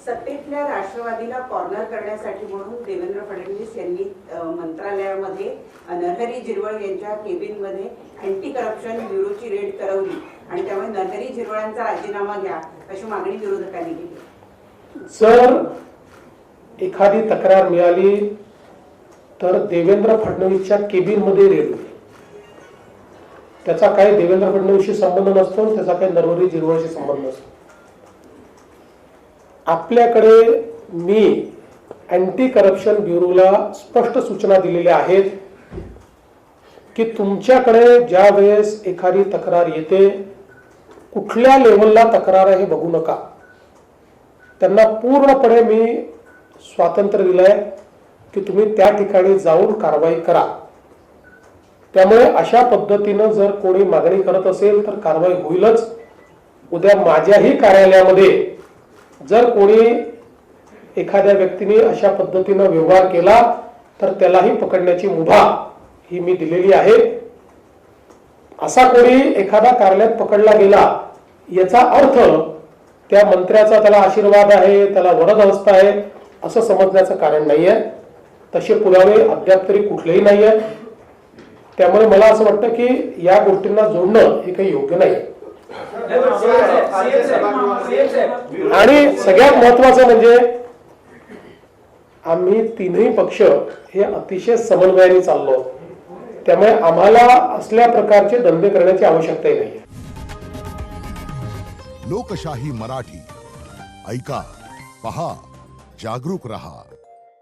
सत्तेतल्या राष्ट्रवादीला कॉर्नर करण्यासाठी म्हणून देवेंद्र फडणवीस यांनी मंत्रालयामध्ये नरहरी झिरवळ यांच्या केबिनमध्ये अँटी करप्शन ब्युरोची रेड करवली आणि त्यामुळे नरहरी झिरवळांचा राजीनामा घ्या अशी मागणी विरोधकांनी केली। जर एखादी तक्रार मिळाली तर देवेंद्र फडणवीसच्या केबिनमध्ये रेड होईल। त्याचा काही देवेंद्र फडणवीसशी संबंध नसतो, त्याचा काही नरहरी झिरवळशी संबंध नसतो। आपल्याकडे मी अँटी करप्शन ब्युरोला स्पष्ट सूचना दिलेल्या आहेत की तुमच्याकडे ज्या वेळेस एखादी तक्रार येते, कुठल्या लेवलला तक्रार आहे हे बघू नका। त्यांना पूर्णपणे मी स्वातंत्र्य दिलंय की तुम्ही त्या ठिकाणी जाऊन कारवाई करा। त्यामुळे अशा पद्धतीनं जर कोणी मागणी करत असेल तर कारवाई होईलच। उद्या माझ्याही कार्यालयामध्ये जर कोणी एखाद्या व्यक्तीने अशा पद्धतीनं व्यवहार केला तर त्यालाही पकडण्याची मुभा ही मी दिलेली आहे। असा कोणी एखादा कार्यालयात पकडला गेला याचा अर्थ त्या मंत्र्याचा त्याला आशीर्वाद आहे, त्याला वरद अवस्था आहे असं समजण्याचं कारण नाहीये। तसे पुरावे अद्याप तरी कुठलेही नाहीये। त्यामुळे मला असं वाटतं की या गोष्टींना जोडणं हे काही योग्य नाही। आणि सगळ्यात महत्वाचं म्हणजे आम्ही तीनही पक्ष हे अतिशय समन्वयाने चाललो, त्यामुळे आम्हाला असल्या प्रकारचे धंदे करण्याची आवश्यकता नाही। लोकशाही मराठी ऐका, पहा, जागरूक रहा।